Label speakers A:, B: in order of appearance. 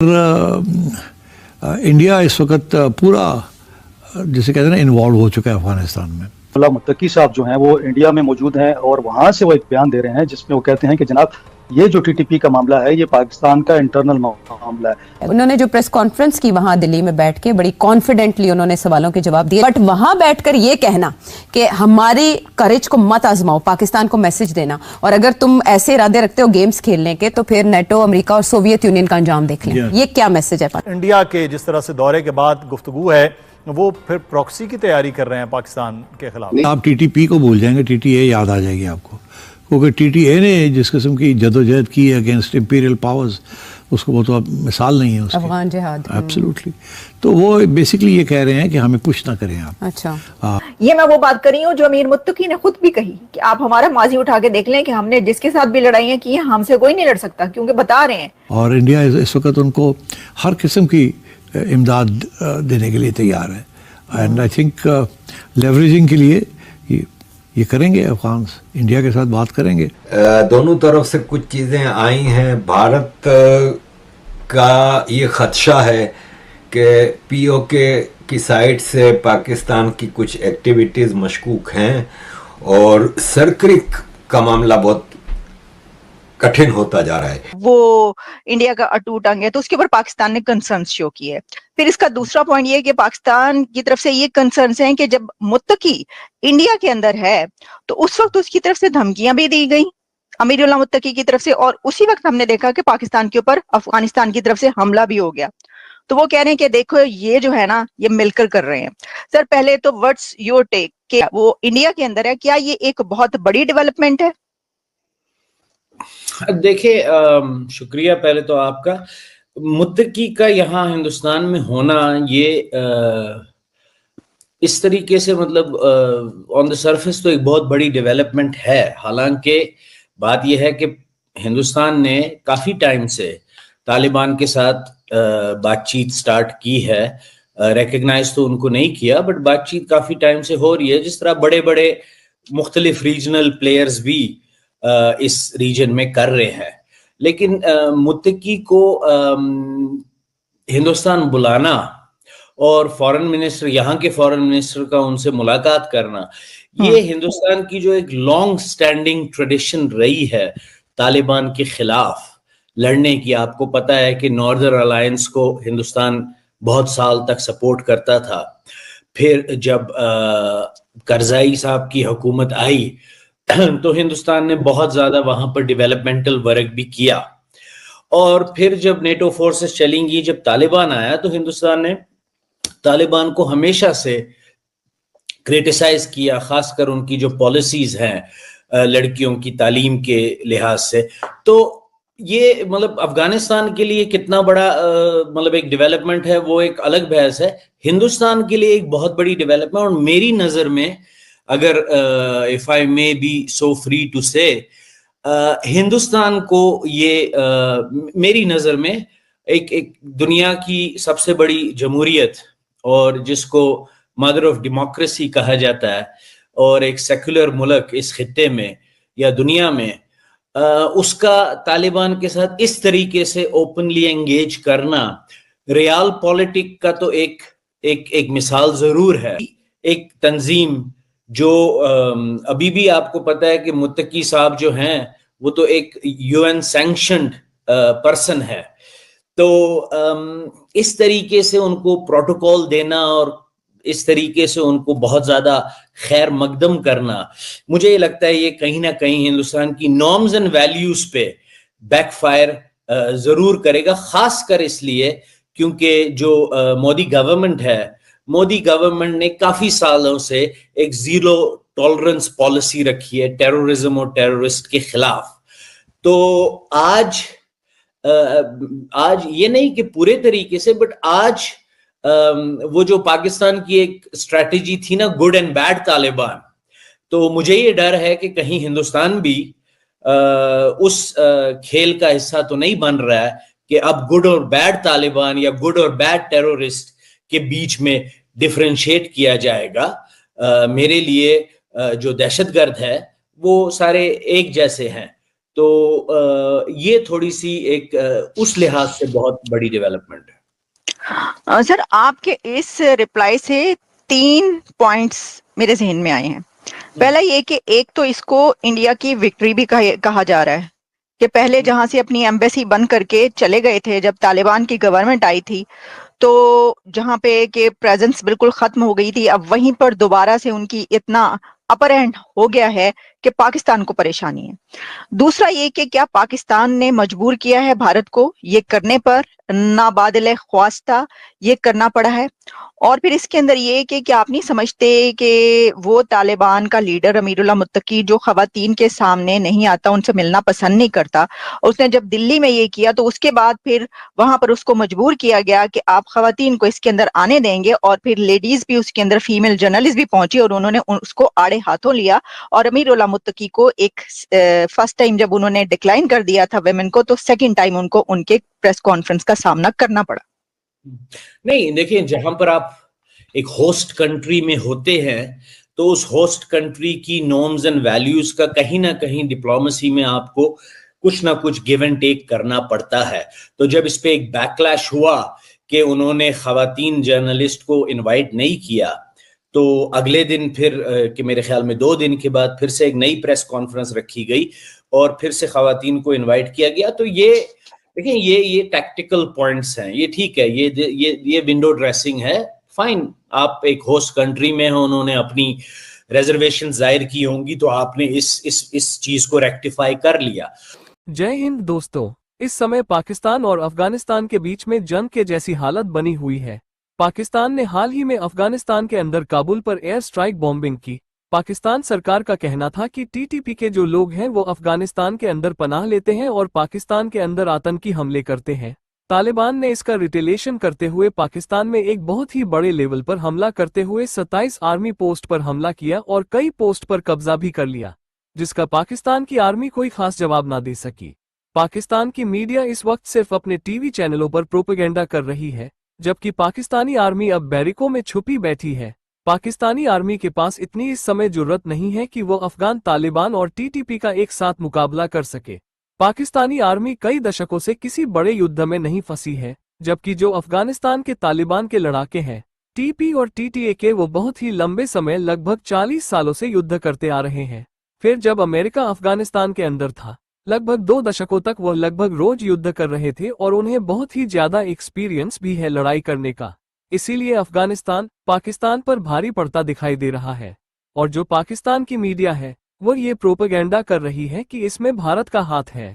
A: India इस वक्त पूरा जिसे कहते हैं ना इन्वॉल्व हो चुका है अफगानिस्तान में।
B: मुल्ला मुत्तकी साहब जो हैं वो इंडिया में मौजूद हैं और वहाँ से वो एक बयान दे रहे हैं जिसमें वो कहते हैं कि जनाब ये जो टीटीपी का मामला है ये पाकिस्तान का इंटरनल मामला है।
C: उन्होंने जो प्रेस कॉन्फ्रेंस की वहां दिल्ली में बैठ के बड़ी कॉन्फिडेंटली उन्होंने सवालों के जवाब दिए, बट वहां बैठकर ये कहना कि हमारी करेज को मत आजमाओ, पाकिस्तान को मैसेज देना, और अगर तुम ऐसे इरादे रखते हो गेम्स खेलने के तो फिर नेटो, अमेरिका और सोवियत यूनियन का अंजाम देख लें, ये क्या मैसेज है?
D: इंडिया के जिस तरह से दौरे के बाद गुफ्तगू है वो फिर प्रॉक्सी की तैयारी कर रहे हैं पाकिस्तान के खिलाफ।
A: आप टीटीपी को भूल जाएंगे, टीटीए याद आ जाएगी आपको, क्योंकि टीटीए ने जिस किस्म की जदोजहद की है अगेंस्ट इंपीरियल पावर्स, उसको वो तो अब मिसाल नहीं है उसकी।
C: अफगान जिहाद।
A: एब्सोल्युटली। तो वो बेसिकली ये कह रहे हैं कि हमें पुश ना करें आप।
C: अच्छा,
E: ये मैं वो बात कर रही हूँ जो अमीर मुत्तकी ने खुद भी कही कि आप हमारा माजी उठा के देख लें कि हमने जिसके साथ भी लड़ाइयाँ की हैं हमसे कोई नहीं लड़ सकता, क्योंकि बता रहे हैं।
A: और इंडिया इस वक्त उनको हर किस्म की इमदाद देने के लिए तैयार है। एंड आई थिंक लेवरेजिंग के लिए ये करेंगे, अफगान इंडिया के साथ बात करेंगे।
F: दोनों तरफ से कुछ चीज़ें आई हैं। भारत का ये खदशा है कि पीओके की साइड से पाकिस्तान की कुछ एक्टिविटीज़ मशकूक हैं और सरक्रिक का मामला बहुत कठिन होता जा रहा है।
E: वो इंडिया का अटूट अंग है, तो उसके ऊपर पाकिस्तान ने कंसर्न शो किए है। फिर इसका दूसरा पॉइंट ये है कि पाकिस्तान की तरफ से ये कंसर्न हैं कि जब मुत्तकी इंडिया के अंदर है तो उस वक्त उसकी तरफ से धमकियां भी दी गई अमीरुल्लाह मुत्तकी की तरफ से, और उसी वक्त हमने देखा कि पाकिस्तान के ऊपर अफगानिस्तान की तरफ से हमला भी हो गया। तो वो कह रहे हैं कि देखो ये जो है ना ये मिलकर कर रहे हैं। सर पहले तो व्हाट्स योर टेक कि वो इंडिया के अंदर है, क्या ये एक बहुत बड़ी डेवलपमेंट है?
G: देखिए, शुक्रिया पहले तो आपका। मुत्तकी का यहाँ हिंदुस्तान में होना ये इस तरीके से मतलब ऑन द सरफेस तो एक बहुत बड़ी डेवलपमेंट है। हालांकि बात यह है कि हिंदुस्तान ने काफ़ी टाइम से तालिबान के साथ बातचीत स्टार्ट की है। रिकग्नाइज तो उनको नहीं किया, बट बातचीत काफ़ी टाइम से हो रही है। जिस तरह बड़े बड़े मुख्तलिफ रीजनल प्लेयर्स भी इस रीजन में कर रहे हैं, लेकिन मुत्तकी को हिंदुस्तान बुलाना और फॉरेन मिनिस्टर, यहाँ के फॉरेन मिनिस्टर का उनसे मुलाकात करना, ये हिंदुस्तान की जो एक लॉन्ग स्टैंडिंग ट्रेडिशन रही है तालिबान के खिलाफ लड़ने की। आपको पता है कि नॉर्दर्न अलायंस को हिंदुस्तान बहुत साल तक सपोर्ट करता था। फिर जब करजाई साहब की हुकूमत आई तो हिंदुस्तान ने बहुत ज्यादा वहां पर डेवलपमेंटल वर्क भी किया, और फिर जब नेटो फोर्सेस चलेंगी, जब तालिबान आया तो हिंदुस्तान ने तालिबान को हमेशा से क्रिटिसाइज किया, खासकर उनकी जो पॉलिसीज हैं लड़कियों की तालीम के लिहाज से। तो ये मतलब अफगानिस्तान के लिए कितना बड़ा मतलब एक डेवलपमेंट है वो एक अलग बहस है। हिंदुस्तान के लिए एक बहुत बड़ी डेवलपमेंट, और मेरी नजर में अगर if I may be so free to say, Hindustan को ये मेरी नजर में एक दुनिया की सबसे बड़ी जमहूरियत, और जिसको मदर ऑफ डेमोक्रेसी कहा जाता है, और एक सेक्युलर मुल्क इस खित्ते में या दुनिया में, उसका तालिबान के साथ इस तरीके से ओपनली एंगेज करना रियल पॉलिटिक का तो एक मिसाल जरूर है। एक तंजीम जो अभी भी आपको पता है कि मुत्तकी साहब जो हैं वो तो एक यूएन सैंक्शनड पर्सन है, तो इस तरीके से उनको प्रोटोकॉल देना और इस तरीके से उनको बहुत ज्यादा खैर मकदम करना, मुझे ये लगता है ये कहीं ना कहीं हिंदुस्तान की नॉर्म्स एंड वैल्यूज पे बैकफायर जरूर करेगा। खासकर इसलिए क्योंकि जो मोदी गवर्नमेंट है, मोदी गवर्नमेंट ने काफी सालों से एक जीरो टॉलरेंस पॉलिसी रखी है टेररिज्म और टेररिस्ट के खिलाफ। तो आज ये नहीं कि पूरे तरीके से, बट आज वो जो पाकिस्तान की एक स्ट्रेटेजी थी ना, गुड एंड बैड तालिबान, तो मुझे ये डर है कि कहीं हिंदुस्तान भी उस खेल का हिस्सा तो नहीं बन रहा है कि अब गुड और बैड तालिबान या गुड और बैड टेररिस्ट के बीच में डिफरेंशिएट किया जाएगा। मेरे लिए जो दहशतगर्द है वो सारे एक जैसे हैं। تو یہ تھوڑی سی ایک اس لحاظ سے بہت بڑی ڈیولپمنٹ ہے.
E: سر آپ کے اس رپلائی سے 3 پوائنٹس میرے ذہن میں آئے ہیں. پہلا یہ کہ ایک تو اس کو انڈیا کی وکٹری بھی کہا جا رہا ہے کہ پہلے جہاں سے اپنی ایمبیسی بند کر کے چلے گئے تھے جب طالبان کی گورنمنٹ آئی تھی، تو جہاں پہ کہ پریزنس بالکل ختم ہو گئی تھی، اب وہیں پر دوبارہ سے ان کی اتنا اپر ہینڈ ہو گیا ہے کہ پاکستان کو پریشانی ہے. دوسرا یہ کہ کیا پاکستان نے مجبور کیا ہے بھارت کو یہ کرنے پر، نابادل خواستہ یہ کرنا پڑا ہے. اور پھر اس کے اندر یہ کہ کیا آپ نہیں سمجھتے کہ وہ طالبان کا لیڈر امیر اللہ متقی جو خواتین کے سامنے نہیں آتا، ان سے ملنا پسند نہیں کرتا، اس نے جب دلی میں یہ کیا تو اس کے بعد پھر وہاں پر اس کو مجبور کیا گیا کہ آپ خواتین کو اس کے اندر آنے دیں گے، اور پھر لیڈیز بھی اس کے اندر، فیمیل جرنلسٹ بھی پہنچی اور انہوں نے اس کو آڑے ہاتھوں لیا، اور امیر اللہ متقی کو ایک فرسٹ ٹائم جب انہوں نے ڈکلائن کر دیا تھا ویمن کو، تو سیکنڈ ٹائم ان کو ان کے پریس کانفرنس کا سامنا کرنا پڑا.
G: نہیں دیکھیں، جہاں پر آپ ایک ہوسٹ کنٹری میں ہوتے ہیں تو اس ہوسٹ کنٹری کی نارمز اینڈ ویلیوز کا کہیں نہ کہیں ڈپلومیسی میں آپ کو کچھ نہ کچھ گیو اینڈ ٹیک کرنا پڑتا ہے. تو جب اس پہ ایک بیک لیش ہوا کہ انہوں نے خواتین جرنلسٹ کو انوائٹ نہیں کیا، تو اگلے دن پھر کہ میرے خیال میں 2 دن کے بعد پھر سے ایک نئی پریس کانفرنس رکھی گئی اور پھر سے خواتین کو انوائٹ کیا گیا. تو یہ دیکھیں، یہ ٹیکٹیکل پوائنٹس ہیں، یہ ٹھیک ہے، یہ ونڈو ڈریسنگ ہے، فائن. آپ ایک ہوسٹ کنٹری میں ہیں، انہوں نے اپنی ریزرویشن ظاہر کی ہوں گی تو آپ نے اس چیز کو ریکٹیفائی کر لیا.
H: جے ہند دوستو، اس سمے پاکستان اور افغانستان کے بیچ میں جنگ کے جیسی حالت بنی ہوئی ہے. پاکستان نے حال ہی میں افغانستان کے اندر کابل پر ایئر سٹرائک بومبنگ کی. پاکستان سرکار کا کہنا تھا کہ ٹی ٹی پی کے جو لوگ ہیں وہ افغانستان کے اندر پناہ لیتے ہیں اور پاکستان کے اندر آتنکی حملے کرتے ہیں. طالبان نے اس کا ریٹیلیشن کرتے ہوئے پاکستان میں ایک بہت ہی بڑے لیول پر حملہ کرتے ہوئے 27 آرمی پوسٹ پر حملہ کیا اور کئی پوسٹ پر قبضہ بھی کر لیا، جس کا پاکستان کی آرمی کوئی خاص جواب نہ دے سکی. پاکستان کی میڈیا اس وقت صرف اپنے ٹی وی چینلوں پر پروپیگنڈا کر رہی ہے، جبکہ پاکستانی آرمی اب بیرکوں میں چھپی بیٹھی ہے. پاکستانی آرمی کے پاس اتنی اس سمے جرت نہیں ہے کہ وہ افغان طالبان اور ٹی ٹی پی کا ایک ساتھ مقابلہ کر سکے. پاکستانی آرمی کئی دشکوں سے کسی بڑے یدھ میں نہیں پھنسی ہے، جبکہ جو افغانستان کے طالبان کے لڑاکے ہیں ٹی پی اور ٹی ٹی اے کے، وہ بہت ہی لمبے سمے لگ بھگ 40 سالوں سے یدھ کرتے آ رہے ہیں. پھر جب امریکہ افغانستان کے اندر تھا، لگ بھگ 2 دشکوں تک وہ لگ بھگ روز یدھ کر رہے تھے اور انہیں بہت ہی زیادہ ایکسپیرینس بھی ہے لڑائی کرنے کا. اسی لیے افغانستان پاکستان پر بھاری پڑتا دکھائی دے رہا ہے، اور جو پاکستان کی میڈیا ہے وہ یہ پروپیگنڈا کر رہی ہے کہ اس میں بھارت کا ہاتھ ہے.